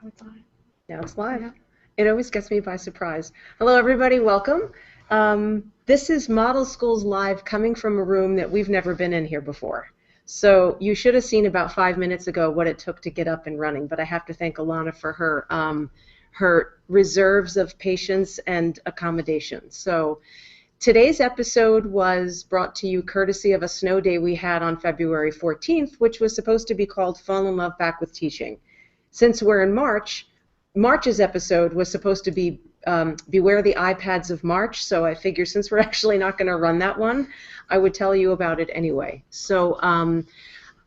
Oh, it's live. Now it's live. Yeah. It always gets me by surprise. Hello, everybody. Welcome. This is Model Schools Live coming from a room that we've never been in here before. So you should have seen about 5 minutes ago what it took to get up and running, but I have to thank Alana for her reserves of patience and accommodation. So today's episode was brought to you courtesy of a snow day we had on February 14th, which was supposed to be called Fall in Love Back with Teaching. Since we're in March, March's episode was supposed to be Beware the iPads of March, so I figure since we're actually not going to run that one, I would tell you about it anyway. So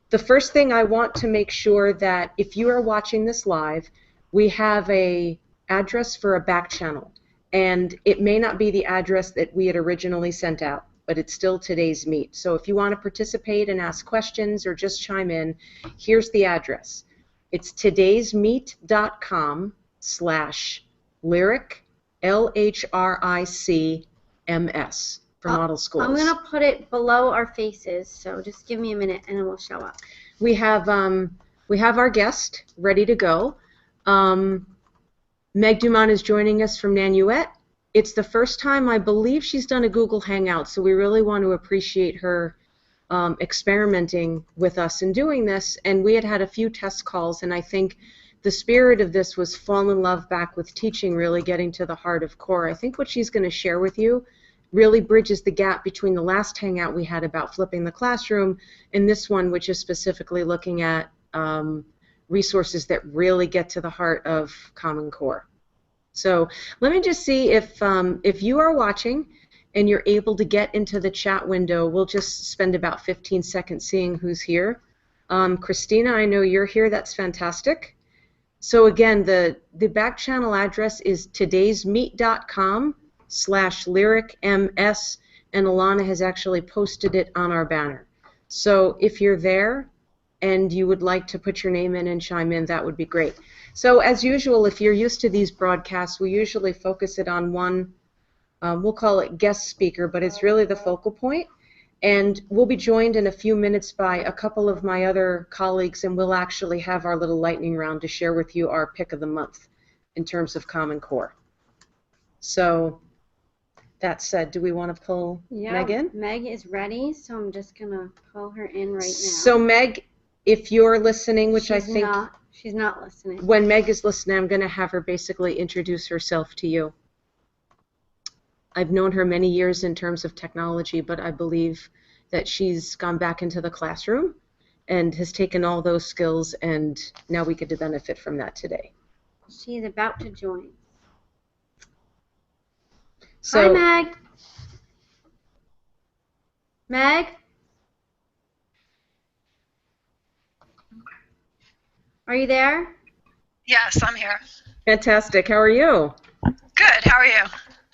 the first thing I want to make sure that if you are watching this live, we have a address for a back channel, and it may not be the address that we had originally sent out, but it's still today's meet. So if you want to participate and ask questions or just chime in, here's the address. It's todaysmeet.com/lyric, LHRICMS, for Model Schools. I'm going to put it below our faces, so just give me a minute and it will show up. We have our guest ready to go. Meg Dumont is joining us from Nanuet. It's the first time I believe she's done a Google Hangout, so we really want to appreciate her experimenting with us and doing this. And we had a few test calls, and I think the spirit of this was fall in love back with teaching, really getting to the heart of core. I think what she's going to share with you really bridges the gap between the last hangout we had about flipping the classroom and this one, which is specifically looking at resources that really get to the heart of Common Core. So let me just see if you are watching and you're able to get into the chat window. We'll just spend about 15 seconds seeing who's here. Christina, I know you're here. That's fantastic. So again, the back channel address is todaysmeet.com/lyricms, and Alana has actually posted it on our banner. So if you're there and you would like to put your name in and chime in, that would be great. So as usual, if you're used to these broadcasts, we usually focus it on one, we'll call it guest speaker, but it's really the focal point. And we'll be joined in a few minutes by a couple of my other colleagues, and we'll actually have our little lightning round to share with you our pick of the month in terms of Common Core. So that said, do we want to pull Meg in? Meg is ready, so I'm just going to pull her in right now. So Meg, if you're listening, which I think... She's not listening. When Meg is listening, I'm going to have her basically introduce herself to you. I've known her many years in terms of technology, but I believe that she's gone back into the classroom and has taken all those skills, and now we get to benefit from that today. She is about to join. So, hi, Meg. Meg? Are you there? Yes, I'm here. Fantastic. How are you? Good. How are you?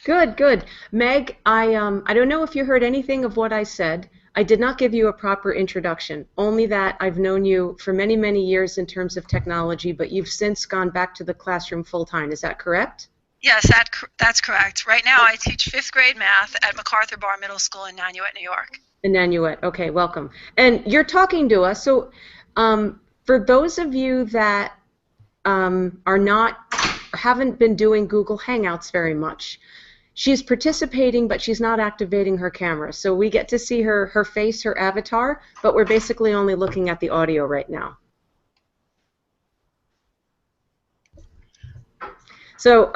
Good, good. Meg, I don't know if you heard anything of what I said. I did not give you a proper introduction, only that I've known you for many, many years in terms of technology, but you've since gone back to the classroom full-time. Is that correct? Yes, that's correct. Right now I teach 5th grade math at MacArthur Barr Middle School in Nanuet, New York. In Nanuet. Okay, welcome. And you're talking to us, so for those of you that haven't been doing Google Hangouts very much, she's participating, but she's not activating her camera. So we get to see her face, her avatar, but we're basically only looking at the audio right now. So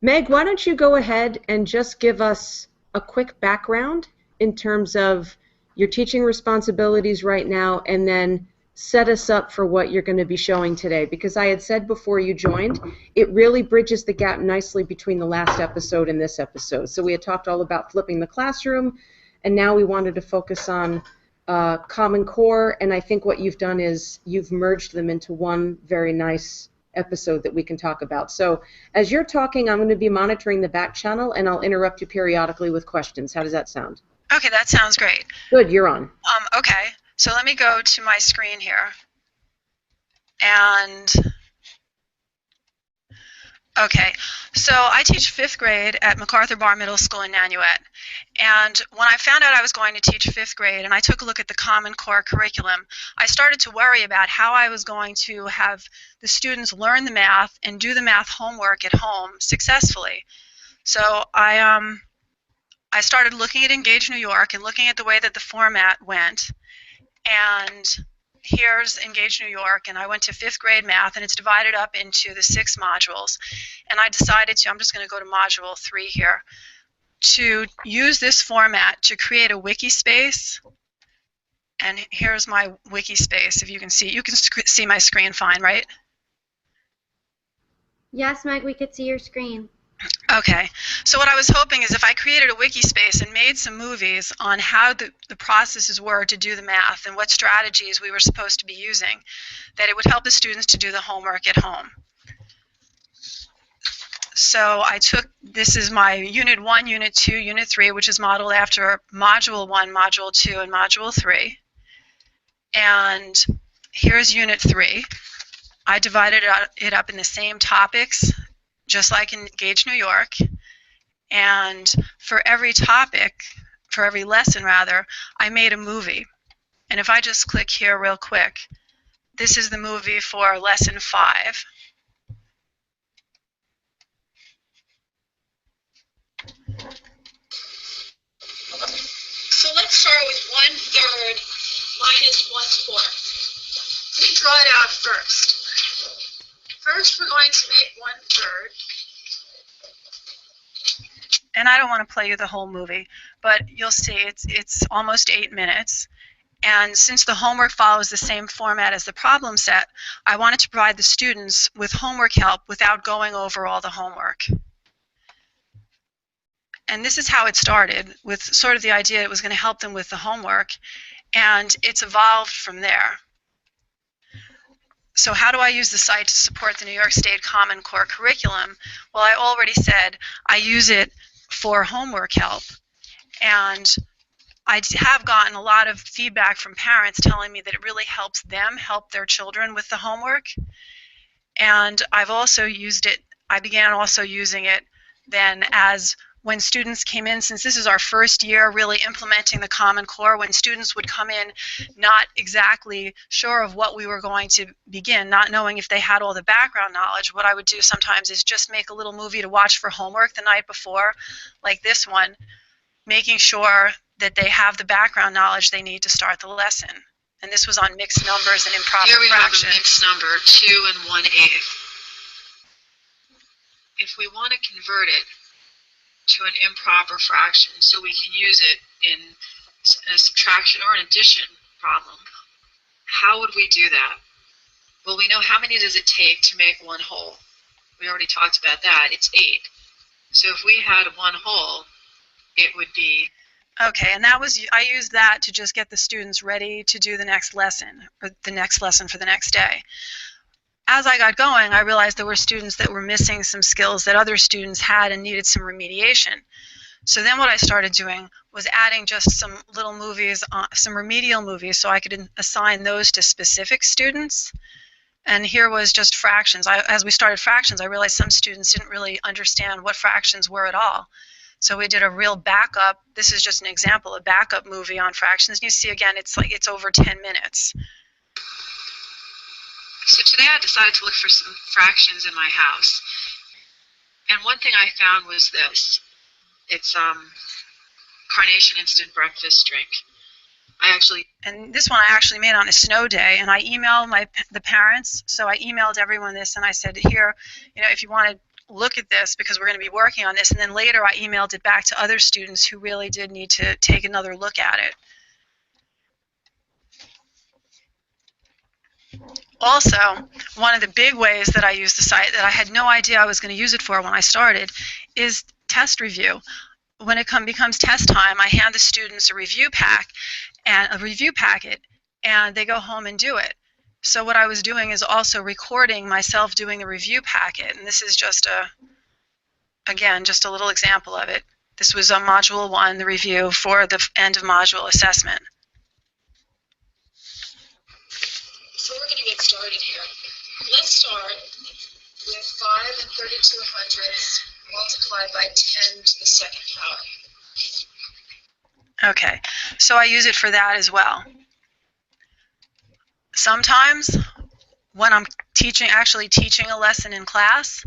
Meg, why don't you go ahead and just give us a quick background in terms of your teaching responsibilities right now, and then set us up for what you're going to be showing today, because I had said before you joined, it really bridges the gap nicely between the last episode and this episode. So we had talked all about flipping the classroom, and now we wanted to focus on Common Core, and I think what you've done is you've merged them into one very nice episode that we can talk about. So as you're talking, I'm going to be monitoring the back channel, and I'll interrupt you periodically with questions. How does that sound? Okay, that sounds great. Good, you're on. Okay. So let me go to my screen here, and Okay, so I teach 5th grade at MacArthur Bar Middle School in Nanuet. And when I found out I was going to teach 5th grade and I took a look at the Common Core curriculum, I started to worry about how I was going to have the students learn the math and do the math homework at home successfully. So I started looking at Engage New York and looking at the way that the format went. And here's Engage New York, and I went to 5th grade math, and it's divided up into the 6 modules. And I decided to, I'm just going to go to module 3 here, to use this format to create a wiki space. And here's my wiki space. If you can see my screen fine, right? Yes, Meg, we could see your screen. Okay, so what I was hoping is if I created a wiki space and made some movies on how the processes were to do the math and what strategies we were supposed to be using, that it would help the students to do the homework at home. So this is my Unit 1, Unit 2, Unit 3, which is modeled after Module 1, Module 2, and Module 3. And here's Unit 3. I divided it up in the same topics, just like in Engage New York. And for every topic, for every lesson rather, I made a movie. And if I just click here real quick, this is the movie for Lesson 5. So let's start with 1/3 minus 1/4. We draw it out first. First, we're going to make 1/3. And I don't want to play you the whole movie, but you'll see it's almost 8 minutes. And since the homework follows the same format as the problem set, I wanted to provide the students with homework help without going over all the homework. And this is how it started, with sort of the idea it was going to help them with the homework, and it's evolved from there. So how do I use the site to support the New York State Common Core curriculum? Well, I already said I use it for homework help, and I have gotten a lot of feedback from parents telling me that it really helps them help their children with the homework. And I've also used it, I began also using it then as when students came in, since this is our first year really implementing the Common Core, when students would come in not exactly sure of what we were going to begin, not knowing if they had all the background knowledge, what I would do sometimes is just make a little movie to watch for homework the night before, like this one, making sure that they have the background knowledge they need to start the lesson. And this was on mixed numbers and improper Here we fractions. have a mixed number, 2 and 1/8. If we want to convert it to an improper fraction so we can use it in a subtraction or an addition problem, how would we do that? Well, we know how many does it take to make one whole. We already talked about that. It's 8. So if we had one whole, it would be... Okay, and I used that to just get the students ready to do the next lesson, or the next lesson for the next day. As I got going, I realized there were students that were missing some skills that other students had and needed some remediation. So then what I started doing was adding just some little movies, some remedial movies, so I could assign those to specific students. And here was just fractions. As we started fractions, I realized some students didn't really understand what fractions were at all. So we did a real backup. This is just an example, a backup movie on fractions. And you see again, it's over 10 minutes. So today I decided to look for some fractions in my house. And one thing I found was this. It's Carnation Instant Breakfast Drink. And this one I actually made on a snow day, and I emailed the parents. So I emailed everyone this, and I said, here, if you want to look at this, because we're going to be working on this. And then later I emailed it back to other students who really did need to take another look at it. Also, one of the big ways that I use the site that I had no idea I was going to use it for when I started is test review. When it becomes test time, I hand the students a review packet, and they go home and do it. So what I was doing is also recording myself doing the review packet, and this is just again, just a little example of it. This was on Module 1, the review for the end of module assessment. So we're going to get started here. Let's start with 5 and 3200ths multiplied by 10 to the second power. Okay, so I use it for that as well. Sometimes when I'm actually teaching a lesson in class,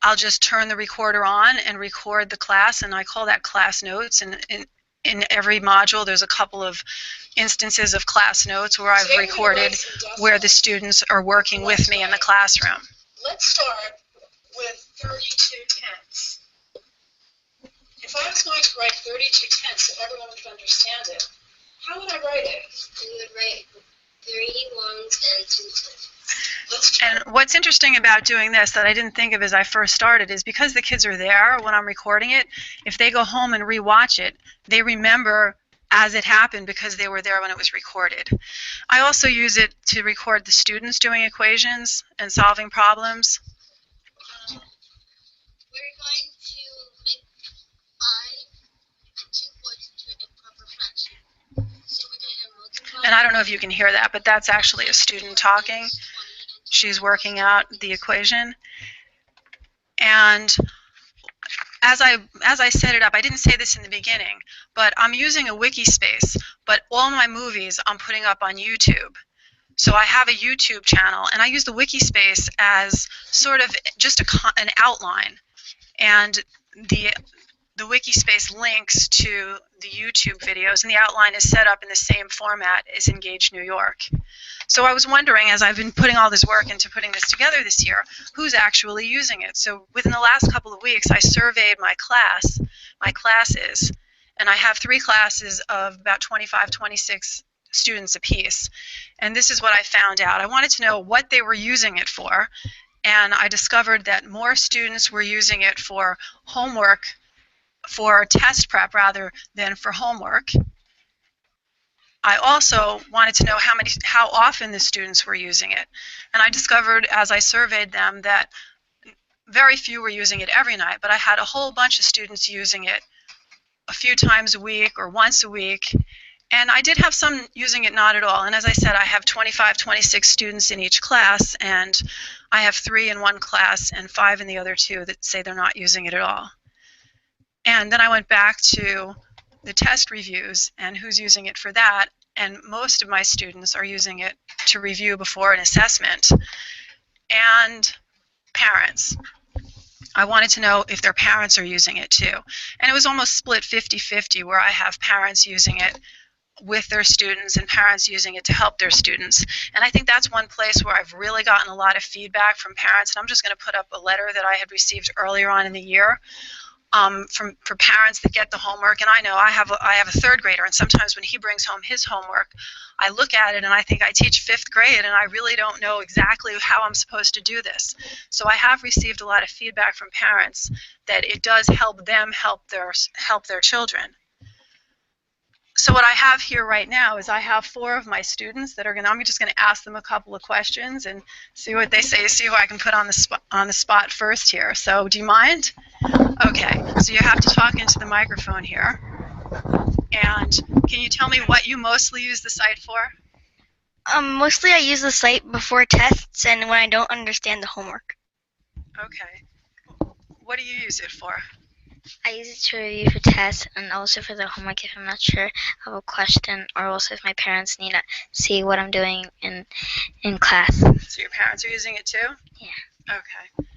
I'll just turn the recorder on and record the class, and I call that class notes. And in every module, there's a couple of instances of class notes where I've recorded where the students are working with me in the classroom. Let's start with 32/10. If I was going to write 32/10 so everyone would understand it, how would I write it? You would write 3 ones and 2 10s. And what's interesting about doing this that I didn't think of as I first started is because the kids are there when I'm recording it, if they go home and rewatch it, they remember as it happened because they were there when it was recorded. I also use it to record the students doing equations and solving problems. We're going to make I and 2 boys into an improper fraction. So we're going to multiply. And I don't know if you can hear that, but that's actually a student talking. She's working out the equation. And as I set it up, I didn't say this in the beginning, but I'm using a wiki space, but all my movies I'm putting up on YouTube. So I have a YouTube channel, and I use the wiki space as sort of just an outline. And the wiki space links to the YouTube videos, and the outline is set up in the same format as Engage New York. So I was wondering, as I've been putting all this work into putting this together this year, who's actually using it? So within the last couple of weeks, I surveyed my classes, and I have 3 classes of about 25, 26 students apiece. And this is what I found out. I wanted to know what they were using it for, and I discovered that more students were using it for homework, for test prep rather than for homework. I also wanted to know how often the students were using it. And I discovered as I surveyed them that very few were using it every night, but I had a whole bunch of students using it a few times a week or once a week. And I did have some using it not at all. And as I said, I have 25, 26 students in each class, and I have 3 in one class and 5 in the other 2 that say they're not using it at all. And then I went back to the test reviews and who's using it for that, and most of my students are using it to review before an assessment. And parents. I wanted to know if their parents are using it too. And it was almost split 50-50, where I have parents using it with their students and parents using it to help their students. And I think that's one place where I've really gotten a lot of feedback from parents. And I'm just going to put up a letter that I had received earlier on in the year for parents that get the homework. And I know I have a 3rd grader, and sometimes when he brings home his homework, I look at it and I think I teach 5th grade, and I really don't know exactly how I'm supposed to do this. So I have received a lot of feedback from parents that it does help them help their children. So what I have here right now is I have 4 of my students that are I'm just going to ask them a couple of questions and see what they say, see who I can put on the spot first here. So do you mind? Okay, so you have to talk into the microphone here. And can you tell me what you mostly use the site for? Mostly I use the site before tests and when I don't understand the homework. Okay. What do you use it for? I use it to review for tests and also for the homework if I'm not sure of a question, or also if my parents need to see what I'm doing in class. So your parents are using it too? Yeah. Okay.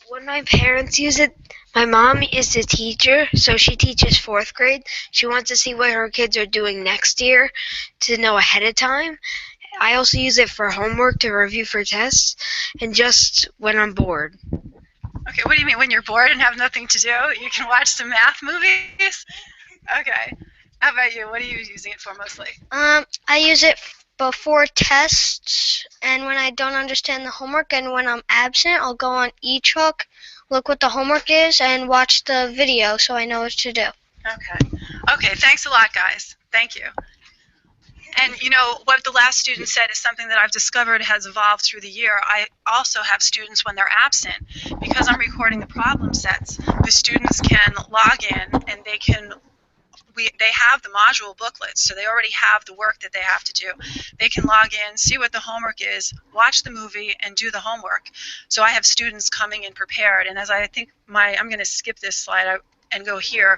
When my parents use it, my mom is the teacher, so she teaches 4th grade. She wants to see what her kids are doing next year to know ahead of time. I also use it for homework to review for tests and just when I'm bored. Okay, what do you mean when you're bored and have nothing to do? You can watch some math movies? Okay. How about you? What are you using it for mostly? I use it before tests and when I don't understand the homework, and when I'm absent, I'll go on eChalk, look what the homework is, and watch the video so I know what to do. Okay. Okay, thanks a lot, guys. Thank you. And you know, what the last student said is something that I've discovered has evolved through the year. I also have students when they're absent, because I'm recording the problem sets, the students can log in and they can they have the module booklets, so they already have the work that they have to do. They can log in, see what the homework is, watch the movie, and do the homework. So I have students coming in prepared, and as I think I'm going to skip this slide and go here.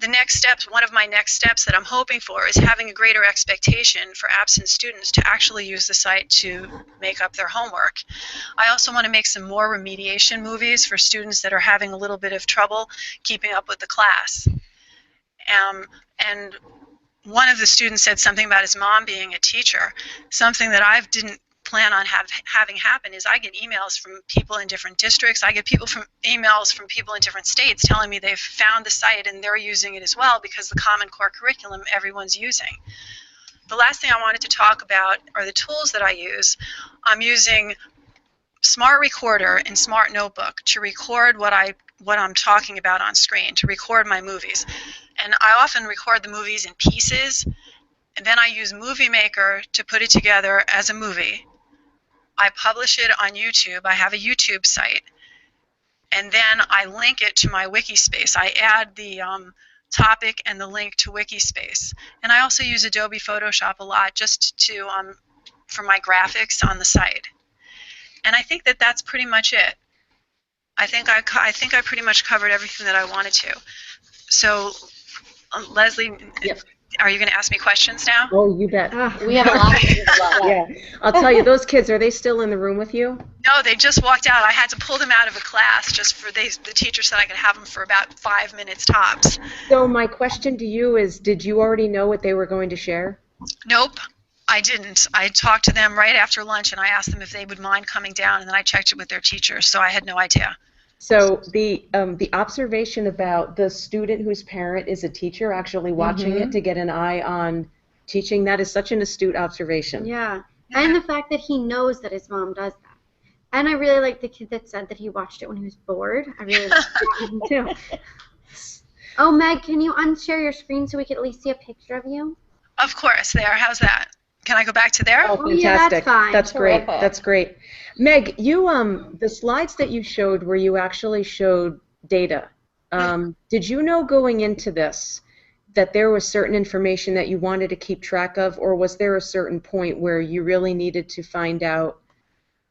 The next steps, one of my next steps that I'm hoping for is having a greater expectation for absent students to actually use the site to make up their homework. I also want to make some more remediation movies for students that are having a little bit of trouble keeping up with the class. And one of the students said something about his mom being a teacher. Something that I didn't plan on having happen is I get emails from people in different districts. I get emails from people in different states telling me they've found the site and they're using it as well because the Common Core curriculum everyone's using. The last thing I wanted to talk about are the tools that I use. I'm using Smart Recorder and Smart Notebook to record what I'm talking about on screen, to record my movies. And I often record the movies in pieces, and then I use Movie Maker to put it together as a movie. I publish it on YouTube. I have a YouTube site. And then I link it to my Wikispace. I add the topic and the link to Wikispace. And I also use Adobe Photoshop a lot just to for my graphics on the site. And I think that that's pretty much it. I think I pretty much covered everything that I wanted to. So, Leslie, Yep. Are you going to ask me questions now? Oh, you bet. We have a lot of Yeah. I'll tell you, those kids, are they still in the room with you? No, they just walked out. I had to pull them out of a class just for the teacher said I could have them for about 5 minutes tops. So my question to you is, did you already know what they were going to share? Nope, I didn't. I talked to them right after lunch and I asked them if they would mind coming down, and then I checked it with their teacher, so I had no idea. So the observation about the student whose parent is a teacher actually watching it to get an eye on teaching, that is such an astute observation. Yeah. And the fact that he knows that his mom does that. And I really like the kid that said that he watched it when he was bored. I really like that one too. Oh, Meg, can you unshare your screen so we can at least see a picture of you? Of course, there. How's that? Can I go back to there? Oh, Oh, yeah, fantastic. that's fine. That's great. Terrific. That's great. Meg, you the slides that you showed where you actually showed data. Did you know going into this that there was certain information that you wanted to keep track of, or was there a certain point where you really needed to find out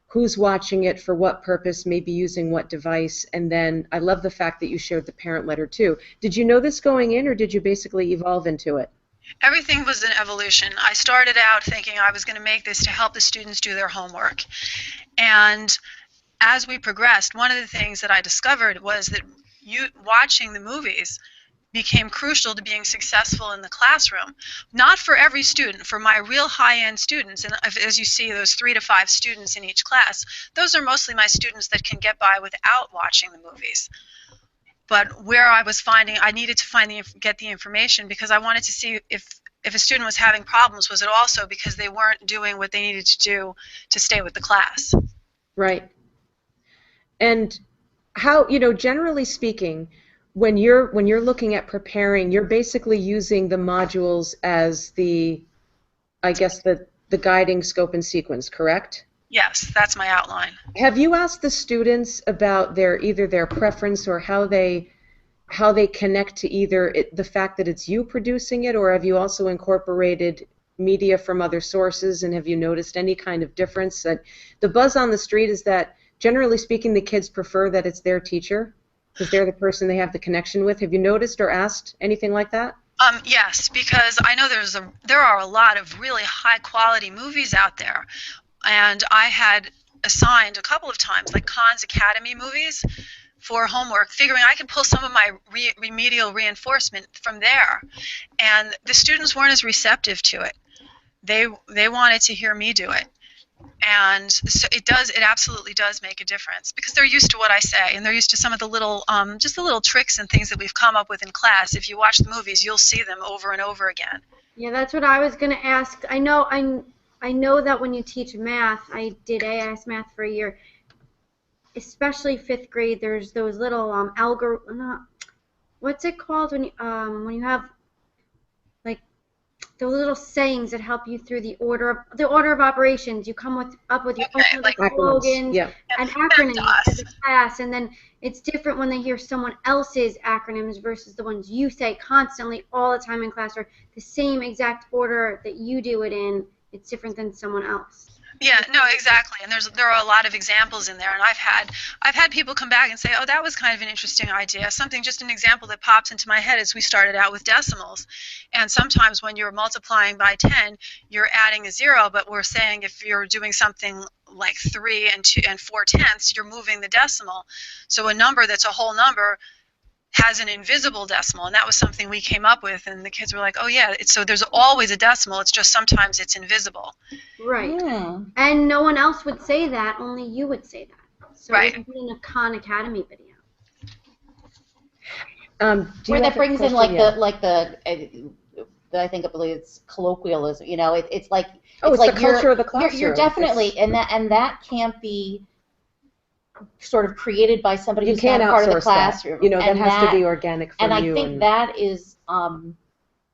who's watching it, for what purpose, maybe using what device? And then I love the fact that you showed the parent letter too. Did you know this going in, or did you basically evolve into it? Everything was an evolution. I started out thinking I was going to make this to help the students do their homework. And as we progressed, one of the things that I discovered was that watching the movies became crucial to being successful in the classroom. Not for every student, for my real high-end students, and as you see, those 3 to 5 students in each class, those are mostly my students that can get by without watching the movies. But where I was finding, I needed to get the information because I wanted to see if a student was having problems, was it also because they weren't doing what they needed to do to stay with the class? Right. And how, generally speaking, when you're looking at preparing, you're basically using the modules as the guiding scope and sequence, correct? Yes, that's my outline. Have you asked the students about either their preference or how they connect to either the fact that it's you producing it, or have you also incorporated media from other sources, and have you noticed any kind of difference? That the buzz on the street is that, generally speaking, the kids prefer that it's their teacher because they're the person they have the connection with. Have you noticed or asked anything like that? Yes, because I know there are a lot of really high-quality movies out there. And I had assigned a couple of times, like Khan's Academy movies, for homework, figuring I could pull some of my remedial reinforcement from there. And the students weren't as receptive to it. They wanted to hear me do it. And so it absolutely does make a difference because they're used to what I say, and they're used to some of the little, just the little tricks and things that we've come up with in class. If you watch the movies, you'll see them over and over again. Yeah, that's what I was going to ask. I know that when you teach math, I did AS math for a year, especially 5th grade, there's those little what's it called when you have like those little sayings that help you through the order of operations. You come up with your own like slogans Yeah. and acronyms PEMDAS. as a class, and then it's different when they hear someone else's acronyms versus the ones you say constantly all the time in class, or the same exact order that you do it in. It's different than someone else. Yeah, no, exactly. And there are a lot of examples in there, and I've had people come back and say, "Oh, that was kind of an interesting idea." Just an example that pops into my head is we started out with decimals, and sometimes when you're multiplying by 10, you're adding a 0, but we're saying if you're doing something like 3 and 4/10, you're moving the decimal. So a number that's a whole number has an invisible decimal, and that was something we came up with, and the kids were like, "Oh yeah, so there's always a decimal, it's just sometimes it's invisible." Right. Yeah. And no one else would say that, only you would say that. So Right. it would be in a Khan Academy video. Do you Where have that a brings in question? I believe it's colloquialism. You know, it's like It's like the culture of the you're classroom. definitely and that can't be sort of created by somebody You who's can't not part of the outsource classroom. that. You know, that And has to be organic from and I you. think that is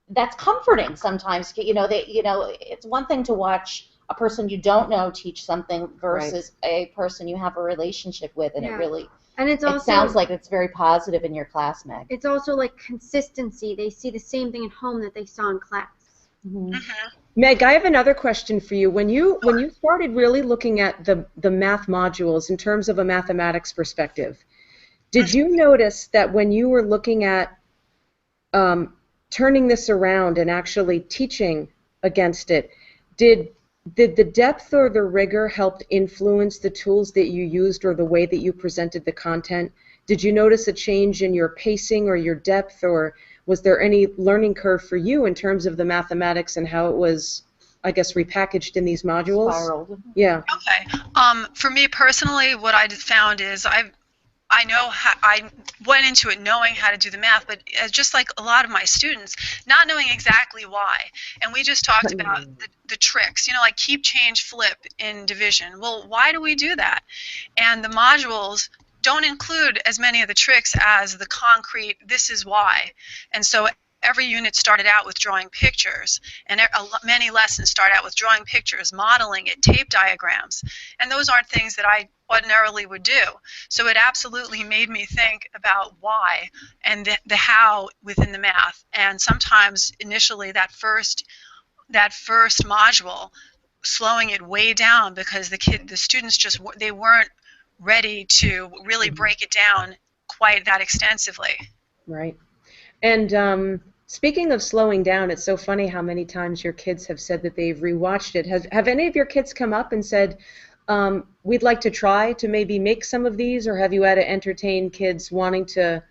that's comforting sometimes. It's one thing to watch a person you don't know teach something versus a person you have a relationship with, and Yeah. it really And it's it also sounds like it's very positive in your class, Meg. it's also like consistency. They see the same thing at home that they saw in class. Mm-hmm. Meg, I have another question for you. When you started really looking at the math modules in terms of a mathematics perspective, did you notice that when you were looking at turning this around and actually teaching against it, did the depth or the rigor help influence the tools that you used or the way that you presented the content? Did you notice a change in your pacing or your depth, or was there any learning curve for you in terms of the mathematics and how it was, I guess, repackaged in these modules? Spiraled. Yeah. Okay. For me personally, what I found is I went into it knowing how to do the math, but just like a lot of my students, not knowing exactly why. And we just talked about the tricks, like keep, change, flip in division. Well, why do we do that? And the modules don't include as many of the tricks as the concrete, this is why. And so every unit started out with drawing pictures, and many lessons start out with drawing pictures, modeling it, tape diagrams, and those aren't things that I ordinarily would do. So it absolutely made me think about why and the how within the math. And sometimes initially that first module, slowing it way down because the students they weren't ready to really break it down quite that extensively. Right. And speaking of slowing down, it's so funny how many times your kids have said that they've rewatched it. Have any of your kids come up and said, we'd like to try to maybe make some of these, or have you had to entertain kids wanting to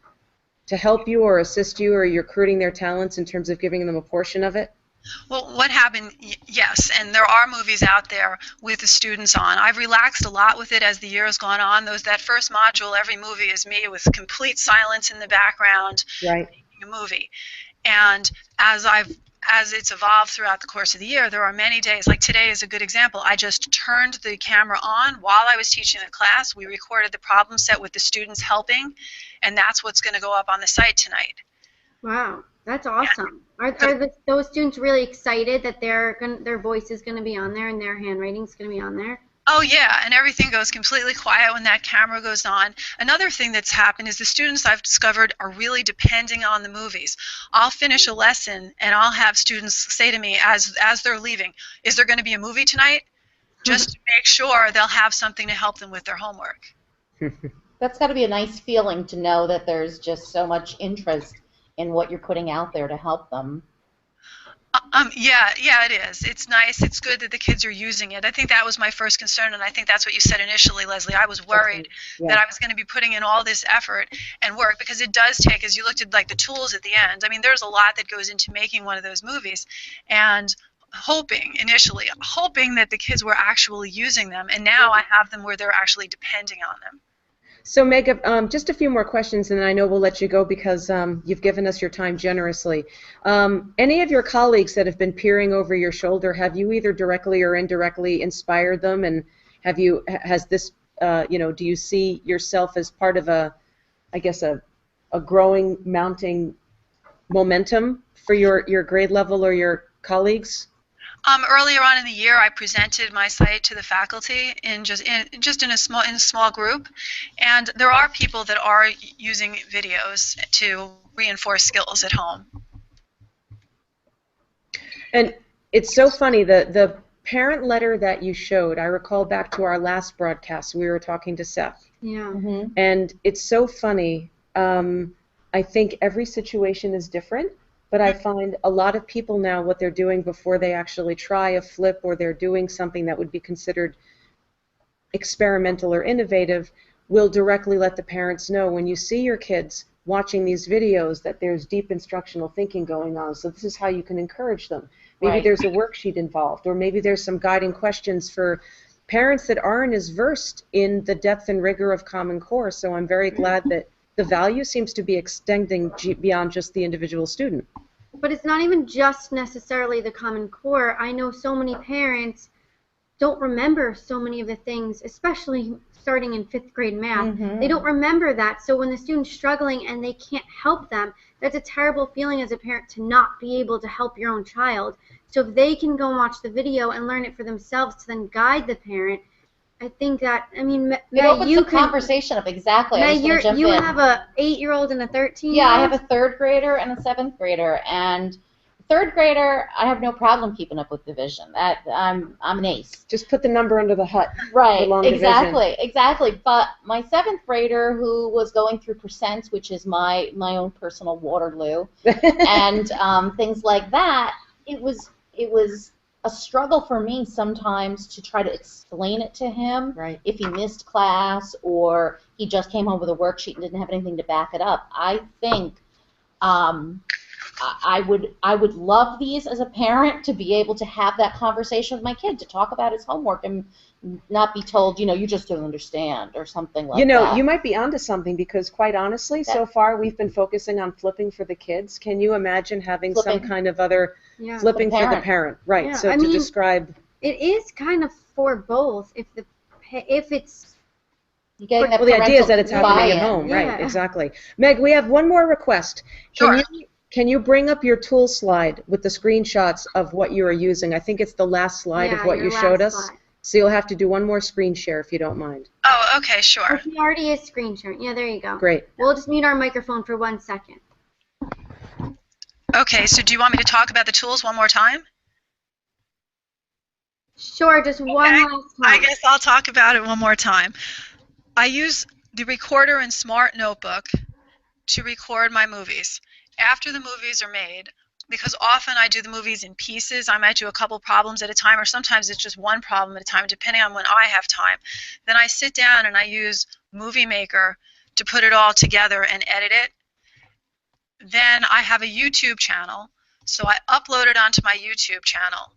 help you or assist you, or you're recruiting their talents in terms of giving them a portion of it? Well, what happened, yes, and there are movies out there with the students on. I've relaxed a lot with it as the year has gone on. That first module, every movie is me with complete silence in the background, right, making a movie. And as it's evolved throughout the course of the year, there are many days, like today is a good example. I just turned the camera on while I was teaching the class. We recorded the problem set with the students helping, and that's what's going to go up on the site tonight. Wow, that's awesome. Are those students really excited that their voice is going to be on there and their handwriting is going to be on there? Oh yeah, and everything goes completely quiet when that camera goes on. Another thing that's happened is the students I've discovered are really depending on the movies. I'll finish a lesson and I'll have students say to me as they're leaving, is there going to be a movie tonight? Just to make sure they'll have something to help them with their homework. That's got to be a nice feeling to know that there's just so much interest in what you're putting out there to help them. Yeah, it is. It's nice. It's good that the kids are using it. I think that was my first concern, and I think that's what you said initially, Leslie. I was worried that I was going to be putting in all this effort and work, because it does take, as you looked at like the tools at the end, I mean, there's a lot that goes into making one of those movies, and hoping that the kids were actually using them, and now I have them where they're actually depending on them. So, Meg, just a few more questions, and then I know we'll let you go because you've given us your time generously. Any of your colleagues that have been peering over your shoulder, have you either directly or indirectly inspired them? And do you see yourself as part of a growing, mounting momentum for your grade level or your colleagues? Earlier on in the year, I presented my site to the faculty in a small group, and there are people that are using videos to reinforce skills at home. And it's so funny, the parent letter that you showed, I recall back to our last broadcast, we were talking to Seth. Yeah. And it's so funny. I think every situation is different, but I find a lot of people now, what they're doing before they actually try a flip or they're doing something that would be considered experimental or innovative, will directly let the parents know when you see your kids watching these videos that there's deep instructional thinking going on. So this is how you can encourage them. Maybe there's a worksheet involved, or maybe there's some guiding questions for parents that aren't as versed in the depth and rigor of Common Core. So I'm very glad that the value seems to be extending beyond just the individual student. But it's not even just necessarily the Common Core. I know so many parents don't remember so many of the things, especially starting in 5th grade math. They don't remember that. So when the student's struggling and they can't help them, that's a terrible feeling as a parent to not be able to help your own child. So if they can go and watch the video and learn it for themselves to then guide the parent, I think that, I mean, it opens the conversation up, exactly. You have a 8-year-old and a 13-year-old? Yeah, I have a 3rd grader and a 7th grader, and 3rd grader, I have no problem keeping up with division. I'm an ace. Just put the number under the hut. Right, exactly. But my 7th grader, who was going through percents, which is my own personal Waterloo, and things like that, it was a struggle for me sometimes to try to explain it to him if he missed class or he just came home with a worksheet and didn't have anything to back it up. I think I would love these as a parent, to be able to have that conversation with my kid, to talk about his homework and not be told, you just don't understand or something like that. You might be onto something, because quite honestly, so far we've been focusing on flipping for the kids. Can you imagine having some kind of other flipping for the parent? Right. Yeah, so to describe, it is kind of for both. If it's getting that the idea is that it's happening at home, Yeah. right? Exactly. Meg, we have one more request. Sure. Can you bring up your tool slide with the screenshots of what you are using? I think it's the last slide of what you showed us. Slide. So you'll have to do one more screen share if you don't mind. Oh, okay, sure. He already is screen sharing. Yeah, there you go. Great. We'll just mute our microphone for 1 second. Okay, so do you want me to talk about the tools one more time? Sure, just one last time. I guess I'll talk about it one more time. I use the recorder in Smart Notebook to record my movies. After the movies are made, because often I do the movies in pieces, I might do a couple problems at a time, or sometimes it's just one problem at a time, depending on when I have time. Then I sit down and I use Movie Maker to put it all together and edit it. Then I have a YouTube channel, so I upload it onto my YouTube channel.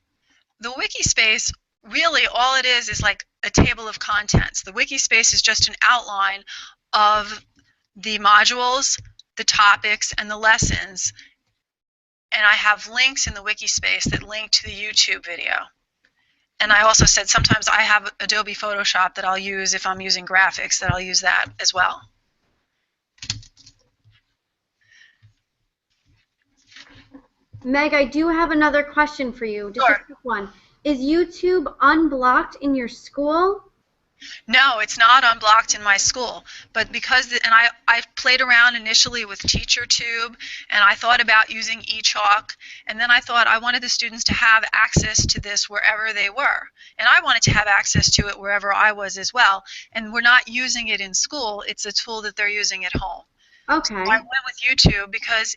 The Wikispace, really all it is like a table of contents. The Wikispace is just an outline of the modules, the topics, and the lessons. And I have links in the Wikispace that link to the YouTube video. And I also said sometimes I have Adobe Photoshop that I'll use if I'm using graphics, that I'll use that as well. Meg, I do have another question for you. Just a quick one. Is YouTube unblocked in your school? No, it's not unblocked in my school, but because I played around initially with TeacherTube, and I thought about using eChalk, and then I thought I wanted the students to have access to this wherever they were, and I wanted to have access to it wherever I was as well. And we're not using it in school; it's a tool that they're using at home. Okay. So I went with YouTube because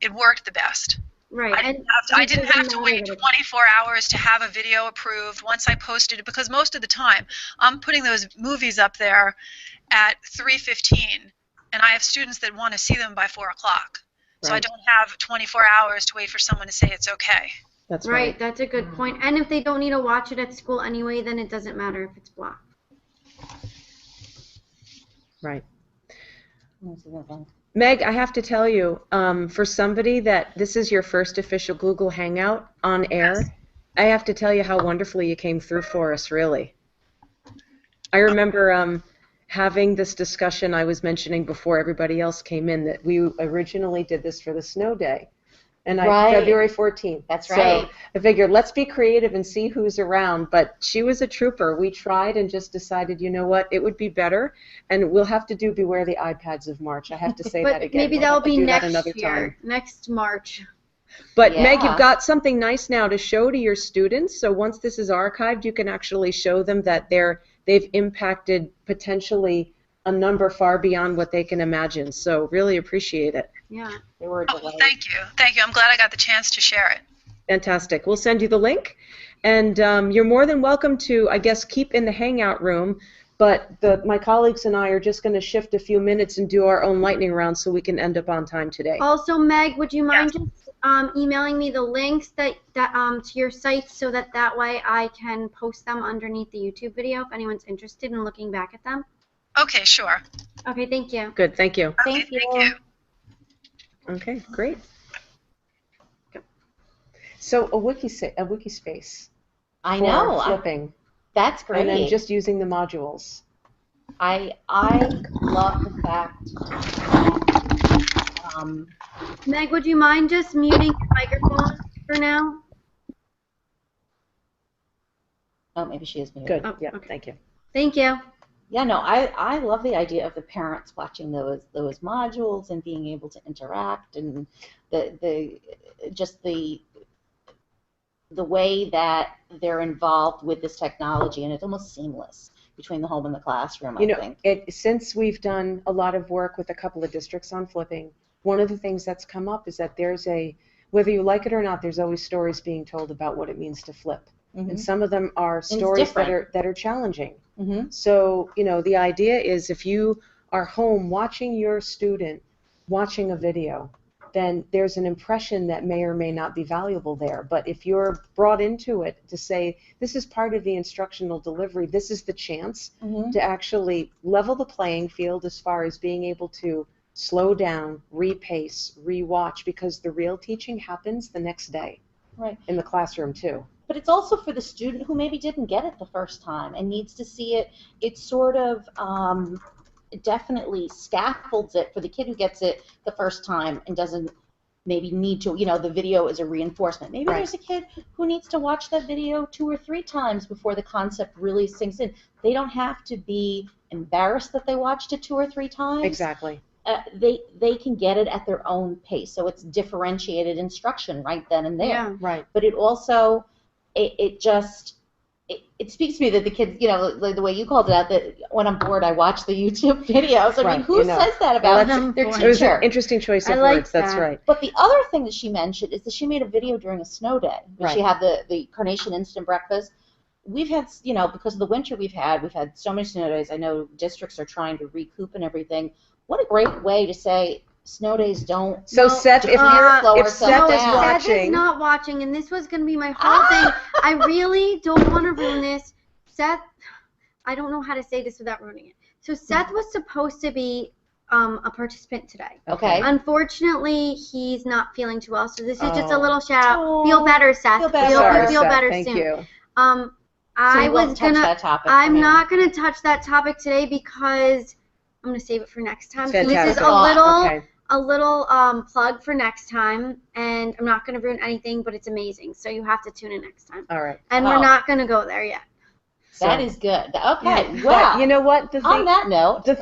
it worked the best. Right. I didn't have to wait 24 hours to have a video approved once I posted it, because most of the time I'm putting those movies up there at 3:15, and I have students that want to see them by 4 o'clock. So I don't have 24 hours to wait for someone to say it's okay. That's right. That's a good point. And if they don't need to watch it at school anyway, then it doesn't matter if it's blocked. Right. Meg, I have to tell you, for somebody that this is your first official Google Hangout on air, yes. I have to tell you how wonderfully you came through for us, really. I remember having this discussion I was mentioning before everybody else came in, that we originally did this for the snow day. and Right. February 14th. That's So right. I figured let's be creative and see who's around. But she was a trooper. We tried and just decided, you know what, it would be better, and we'll have to do Beware the iPads of March. I have to say that But again. maybe We'll that'll have to be do that next another year, time. next March. But Meg, Yeah. you've got something nice now to show to your students. So once this is archived, you can actually show them that they've impacted potentially a number far beyond what they can imagine. So really appreciate it. Yeah. They were a Oh, delight. thank you. Thank you. I'm glad I got the chance to share it. Fantastic. We'll send you the link. And you're more than welcome to, I guess, keep in the hangout room. But my colleagues and I are just going to shift a few minutes and do our own lightning round so we can end up on time today. Also, Meg, would you mind just emailing me the links that to your sites so that way I can post them underneath the YouTube video if anyone's interested in looking back at them? Okay, sure. Okay, thank you. Good. Thank you. Okay, Thank you. Thank you. Okay, great. So a wiki space. I for know. Flipping. That's great. And then just using the modules. I love the fact that, Meg, would you mind just muting your microphone for now? oh, maybe she is muted. Good. Oh, Yeah, okay. thank you. Thank you. Yeah, no, I love the idea of the parents watching those modules and being able to interact, and the way that they're involved with this technology, and it's almost seamless between the home and the classroom, I think. Since we've done a lot of work with a couple of districts on flipping, one of the things that's come up is that whether you like it or not, there's always stories being told about what it means to flip. Mhm. And some of them are it's stories different. that are challenging. Mhm. So, the idea is if you are home watching your student watching a video, then there's an impression that may or may not be valuable there. But if you're brought into it to say, this is part of the instructional delivery, this is the chance Mhm. to actually level the playing field as far as being able to slow down, repace, rewatch, because the real teaching happens the next day Right. in the classroom too. But it's also for the student who maybe didn't get it the first time and needs to see it. It sort of definitely scaffolds it for the kid who gets it the first time and doesn't maybe need to, the video is a reinforcement. Maybe Right. there's a kid who needs to watch that video 2 or 3 times before the concept really sinks in. They don't have to be embarrassed that they watched it 2 or 3 times. Exactly. They can get it at their own pace. So it's differentiated instruction right then and there. Yeah. Right. But it also, it speaks to me that the kids, like the way you called it out, that when I'm bored, I watch the YouTube videos. I Right, mean, who says that about Well, their that's- It was teacher? an interesting choice I of like words. That's that. right. But the other thing that she mentioned is that she made a video during a snow day. When She Right. had the Carnation Instant Breakfast. We've had, because of the winter we've had so many snow days. I know districts are trying to recoup and everything. What a great way to say snow days don't. So Well, Seth, if slow if ourselves Seth is down. Seth is watching, not watching, and this was going to be my whole thing. I really don't want to ruin this. Seth, I don't know how to say this without ruining it. So Seth was supposed to be a participant today. Okay. Unfortunately, he's not feeling too well, so this is just a Oh. little shout out. Oh, Feel better, Seth. feel better. Sorry, Feel Seth, better thank soon. you. So I we won't was touch gonna. that topic I'm for now. not gonna touch that topic today because I'm gonna save it for next time. So this is Fantastic. a little Okay. plug for next time, and I'm not gonna ruin anything, but it's amazing. So you have to tune in next time. All right. And Oh. we're not gonna go there yet. That So- is good. Okay. But Wow. you know what? On that note, the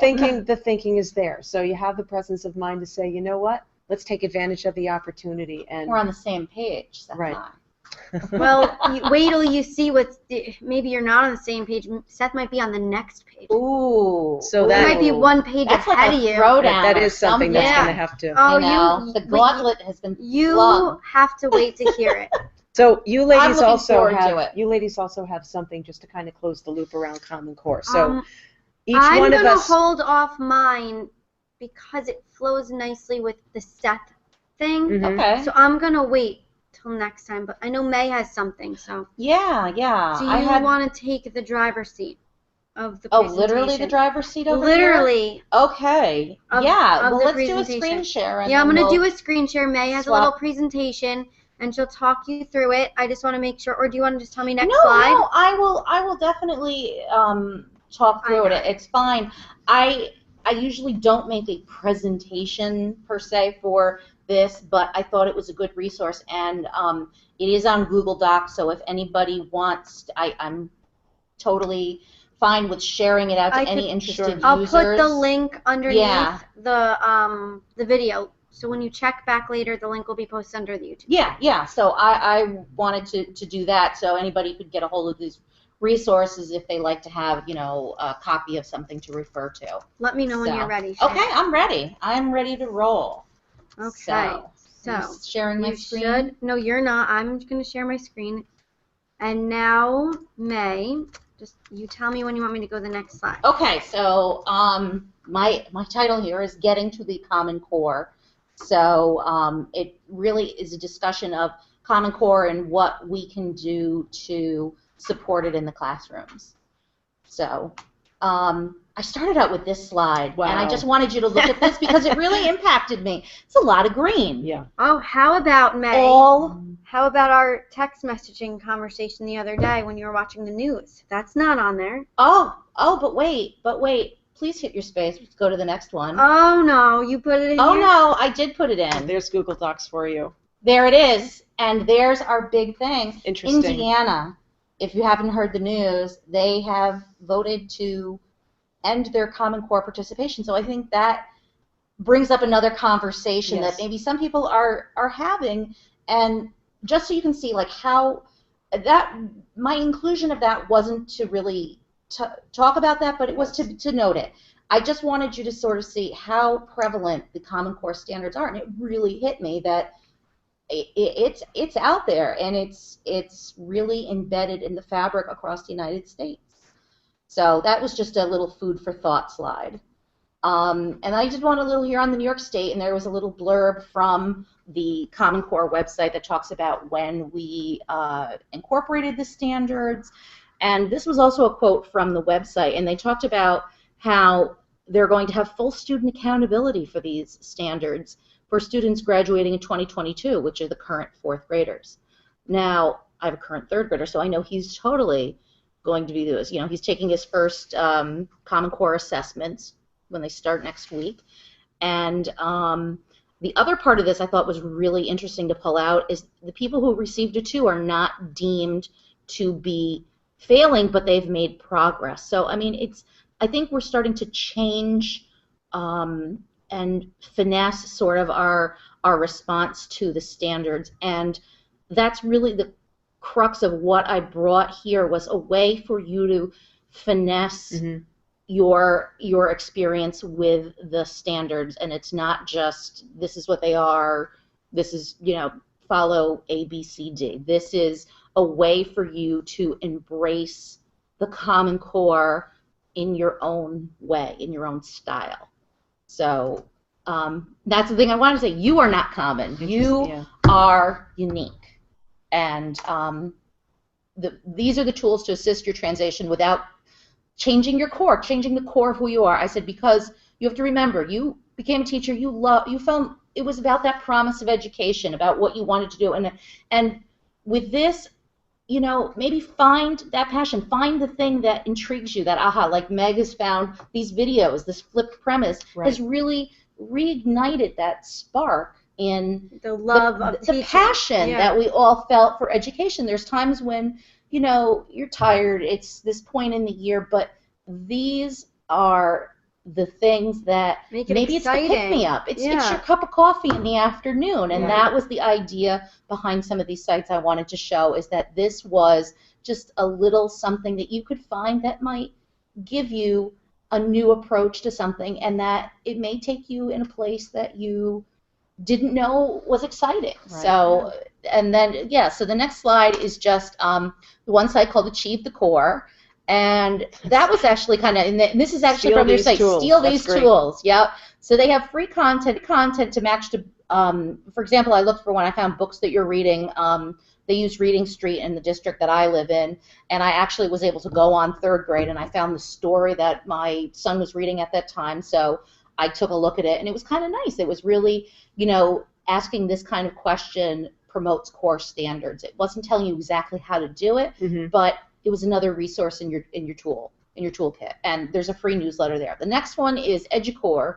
thinking is there. So you have the presence of mind to say, you know what? Let's take advantage of the opportunity. And we're on the same page. Seth Right. and I. Well, wait till you see what's. Maybe you're not on the same page. Seth might be on the next page. Ooh. So He that- might be one page That's ahead like of a you. throwdown. that is or something that's Yeah. going to have to. Oh, I know. The wait, gauntlet has been you flung. have to wait to hear it. So you ladies looking also forward to have it. something just to kind of close the loop around Common Core. So each I'm one of gonna us. hold off mine because it flows nicely with the Seth thing. Mhm. Okay. So I'm gonna wait till next time. But I know May has something. So Yeah. do I you had. want to take the driver's seat of the Oh, presentation? literally the driver's seat over Literally. here? Okay. Of- Yeah. of Well, the let's do a presentation. screen share. And Yeah, I'm then gonna we'll- do a screen share. May has a swap. little presentation, and she'll talk you through it. I just want to make sure. Or do you want to just tell me next No, slide? no, I will definitely talk through it. It's fine. I usually don't make a presentation per se for this, but I thought it was a good resource, and it is on Google Docs, so if anybody wants, I'm totally fine with sharing it out to any interested users. I'll put the link underneath Yeah. the video. So when you check back later, the link will be posted under the YouTube. Yeah. So I wanted to do that so anybody could get a hold of these resources if they like to have, a copy of something to refer to. Let me know when you're ready. Shay. Okay, I'm ready. I'm ready to roll. Okay. So I'm sharing my you screen. should. No, you're not. I'm going to share my screen. And now, May, just you tell me when you want me to go to the next slide. Okay, so my title here is Getting to the Common Core. So it really is a discussion of Common Core and what we can do to support it in the classrooms. So I started out with this slide, and I just wanted you to look at this because it really impacted me. It's a lot of green. Yeah. Oh, how about, May? How about our text messaging conversation the other day when you were watching the news? That's not on there. Oh, but wait. Please hit your space. Let's go to the next one. Oh, no, you put it in Oh, here? no, I did put it in. There's Google Docs for you. There it is, and there's our big thing. Interesting. Indiana, if you haven't heard the news, they have voted to end their Common Core participation. So I think that brings up another conversation that maybe some people are having, and just so you can see like how that my inclusion of that wasn't to really talk about that, but it was to note it. I just wanted you to sort of see how prevalent the Common Core standards are, and it really hit me that it's out there, and it's really embedded in the fabric across the United States. So that was just a little food for thought slide. And I did want a little here on the New York State, and there was a little blurb from the Common Core website that talks about when we incorporated the standards. And this was also a quote from the website, and they talked about how they're going to have full student accountability for these standards for students graduating in 2022, which are the current 4th graders. Now, I have a current 3rd grader, so I know he's totally going to be this. He's taking his first Common Core assessments when they start next week. And the other part of this I thought was really interesting to pull out is the people who received a 2 are not deemed to be failing, but they've made progress. So, I mean, I think we're starting to change and finesse sort of our response to the standards, and that's really the crux of what I brought here, was a way for you to finesse your experience with the standards, and it's not just this is what they are, this is, follow A, B, C, D. This is a way for you to embrace the Common Core in your own way, in your own style. So that's the thing I wanted to say. You are not common. You are unique. And these are the tools to assist your transition without changing your core, changing the core of who you are. I said because you have to remember, you became a teacher, you felt it was about that promise of education, about what you wanted to do. And with this, maybe find that passion, find the thing that intrigues you, that aha, like Meg has found these videos, this flipped premise has really reignited that spark in the love of the passion that we all felt for education. There's times when, you're tired, it's this point in the year, but these are the things that maybe exciting. It's the pick-me-up. It's your cup of coffee in the afternoon, and that was the idea behind some of these sites I wanted to show, is that this was just a little something that you could find that might give you a new approach to something, and that it may take you in a place that you didn't know was exciting. Right. So, and then, so the next slide is just the one site called Achieve the Core. And that was actually kind of, and this is actually from their site, Steal These Tools. Yep. So they have free content to match to, for example, I looked for when I found books that you're reading. They use Reading Street in the district that I live in, and I actually was able to go on 3rd grade, and I found the story that my son was reading at that time, so I took a look at it, and it was kind of nice. It was really, asking this kind of question promotes core standards. It wasn't telling you exactly how to do it, but it was another resource in your toolkit, and there's a free newsletter there. The next one is EduCore.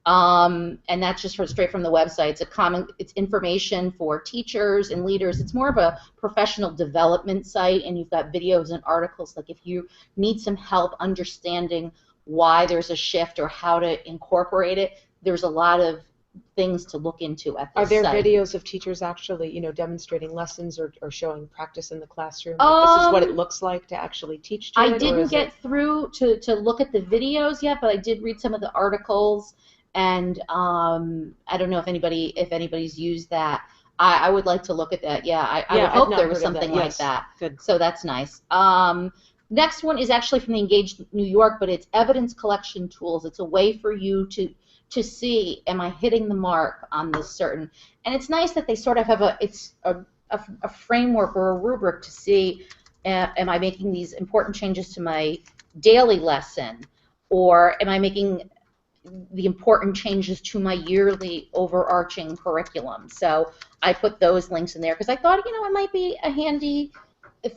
And that's just straight from the website. It's information for teachers and leaders. It's more of a professional development site, and you've got videos and articles. Like if you need some help understanding why there's a shift or how to incorporate it, there's a lot of things to look into at this Are there site. videos of teachers actually, demonstrating lessons or showing practice in the classroom? Like, this is what it looks like to actually teach to I it, or didn't is get it... through to look at the videos yet, but I did read some of the articles, and I don't know if anybody's used that. I would like to look at that. Yeah, I would I've hope not there was heard of something that. like Yes. that. Good. So that's nice. Next one is actually from the Engaged New York, but it's evidence collection tools. It's a way for you to see, am I hitting the mark on this certain? And it's nice that they sort of have a framework or a rubric to see, am I making these important changes to my daily lesson, or am I making the important changes to my yearly overarching curriculum? So I put those links in there because I thought, it might be a handy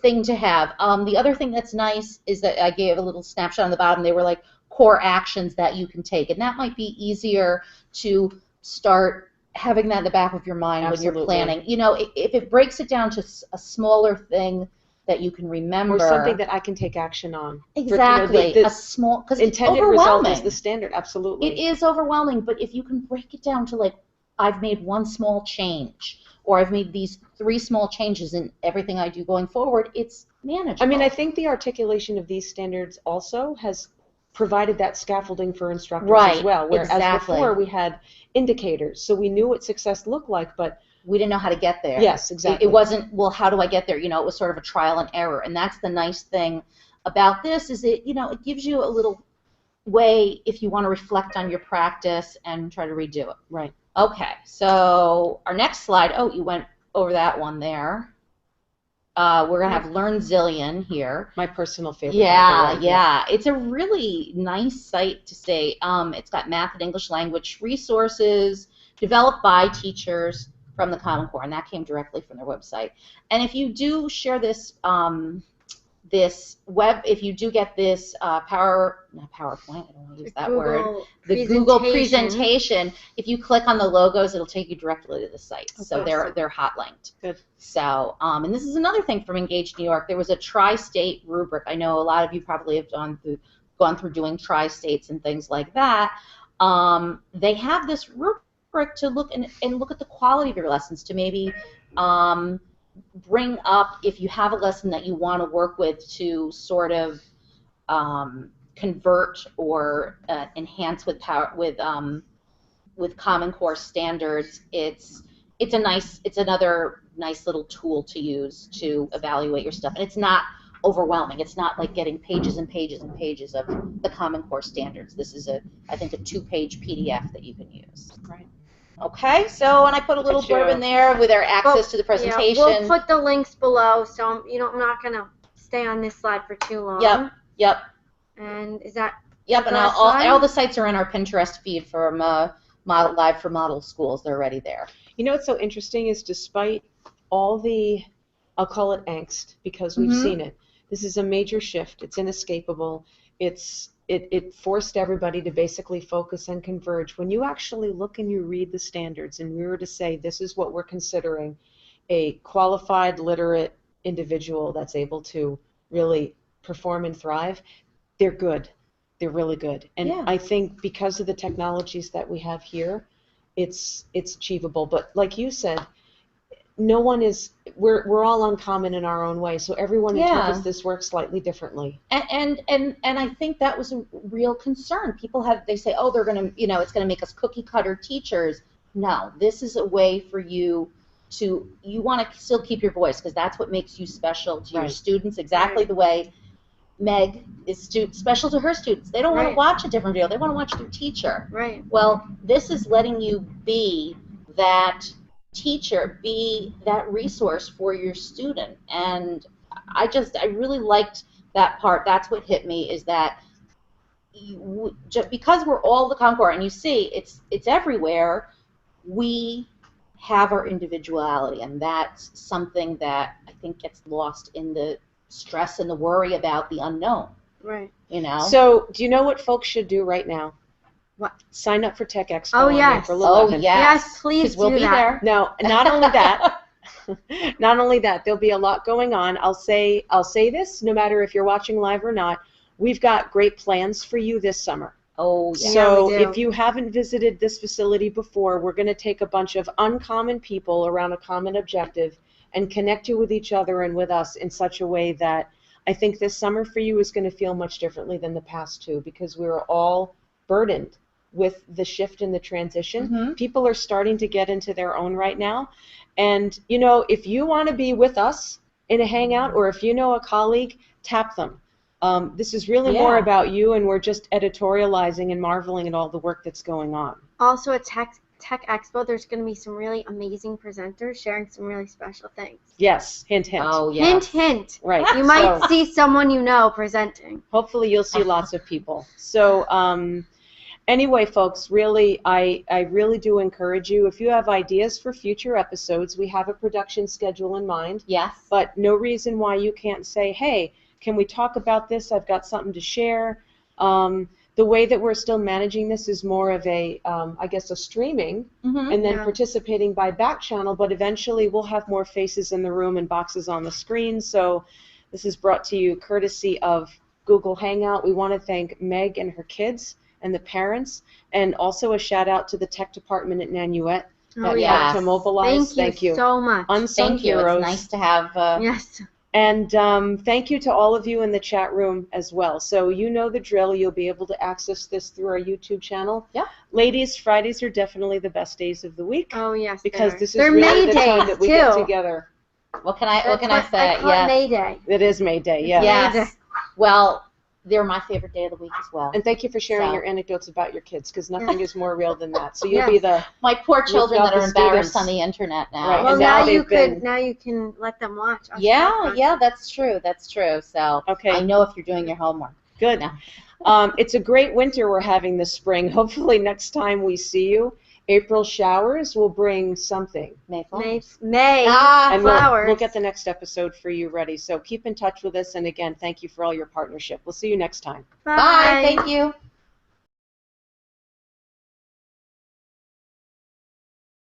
thing to have. The other thing that's nice is that I gave a little snapshot on the bottom. They were like core actions that you can take, and that might be easier to start having that in the back of your mind when you're planning. If it breaks it down to a smaller thing that you can remember, or something that I can take action on. Exactly. A small, because it's intended overwhelming. result is the standard. Absolutely. It is overwhelming, but if you can break it down to like, I've made one small change, or I've made these 3 small changes in everything I do going forward, it's manageable. I mean, I think the articulation of these standards also has provided that scaffolding for instructors as well. Whereas before we had indicators, so we knew what success looked like, but we didn't know how to get there. Yes, exactly. It wasn't, well, how do I get there? It was sort of a trial and error. And that's the nice thing about this is it gives you a little way if you want to reflect on your practice and try to redo it. Right. Okay, so our next slide, you went over that one there. We're going to have Learn Zillion here. My personal favorite. Yeah. It's a really nice site to say. It's got math and English language resources developed by teachers from the Common Core, and that came directly from their website. And if you do share this if you do get this PowerPoint, I don't want to use that word, the Google presentation, if you click on the logos, it'll take you directly to the site. So they're hot linked. Good. So, and this is another thing from Engaged New York. There was a tri-state rubric. I know a lot of you probably have gone through doing tri-states and things like that. They have this rubric to look at the quality of your lessons, to maybe bring up if you have a lesson that you want to work with to sort of convert or enhance with Common Core standards. It's another nice little tool to use to evaluate your stuff, and it's not overwhelming. It's not like getting pages and pages and pages of the Common Core standards. This is I think a 2-page PDF that you can use. Right. Okay, so and I put a little blurb in there with our access to the presentation. Yeah, we'll put the links below, so I'm not gonna stay on this slide for too long. Yep. And is that? Yep, and all the sites are in our Pinterest feed from Live for Model Schools. They're already there. What's so interesting is despite all the, I'll call it angst, because we've seen it, this is a major shift. It's inescapable. It forced everybody to basically focus and converge. When you actually look and you read the standards, and we were to say this is what we're considering a qualified, literate individual that's able to really perform and thrive, they're good. They're really good. And I think because of the technologies that we have here, it's achievable. But like you said, no one is, we're all uncommon in our own way, so everyone interprets this work slightly differently. And I think that was a real concern. People they say, they're going to, it's going to make us cookie cutter teachers. No, this is a way for you want to still keep your voice, because that's what makes you special to your students, exactly the way Meg is special to her students. They don't want to watch a different video. They want to watch their teacher. Right. Well, this is letting you be that teacher, be that resource for your student. And I really liked that part. That's what hit me, is that just because we're all the Common Core, and you see it's everywhere, we have our individuality, and that's something that I think gets lost in the stress and the worry about the unknown. Right. So do you know what folks should do right now? Sign up for Tech Expo Oh, on yes. April Oh, 11th. Yes, please Because we'll do be that. there. Now, not only that, there'll be a lot going on. I'll say this, no matter if you're watching live or not, we've got great plans for you this summer. Oh, yeah. So we do. if you haven't visited this facility before, we're going to take a bunch of uncommon people around a common objective and connect you with each other and with us in such a way that I think this summer for you is going to feel much differently than the past two, because we were all burdened with the shift and the transition. Mhm. People are starting to get into their own right now. And, you know, if you want to be with us in a hangout, or if you know a colleague, tap them. This is really more Yeah. about you, and we're just editorializing and marveling at all the work that's going on. Also at Tech Expo, there's going to be some really amazing presenters sharing some really special things. Yes, hint, hint. Oh, yeah. Hint, hint. Right. You might So see someone you know presenting. hopefully you'll see lots of people. So anyway, folks, really, I really do encourage you, if you have ideas for future episodes, we have a production schedule in mind, Yes. but no reason why you can't say, hey, can we talk about this? I've got something to share. The way that we're still managing this is more of a, I guess, a streaming, Mm-hmm. and then Yeah. participating by back channel, but eventually we'll have more faces in the room and boxes on the screen. So this is brought to you courtesy of Google Hangout. We want to thank Meg and her kids and the parents, and also a shout out to the tech department at Nanuet that Oh, yeah. helped to mobilize. Thank you so much. Unsung Thank you. heroes. It's nice to have. Yes. And thank you to all of you in the chat room as well. So you know the drill. You'll be able to access this through our YouTube channel. Yeah. Ladies, Fridays are definitely the best days of the week, Oh, yes. because they are. this is They're really May the time days, that we too. get together. What can I I say? call it May Day. It is May Day, yeah. Yeah. Yes. Well, they're my favorite day of the week as well. And thank you for sharing So- your anecdotes about your kids, because nothing is more real than that. So you'll be Yes. the My poor children got that are the embarrassed students. on the internet now. Right. Well, And now now you they've been- could. Now you can let them watch. us Yeah, talk. yeah, that's true. That's true. So Okay. I know if you're doing your homework. good. No. It's a great winter we're having this spring. Hopefully next time we see you, April showers will bring something. Mayflowers. May And flowers. we'll get the next episode for you ready. So keep in touch with us. And again, thank you for all your partnership. We'll see you next time. Bye. Thank you.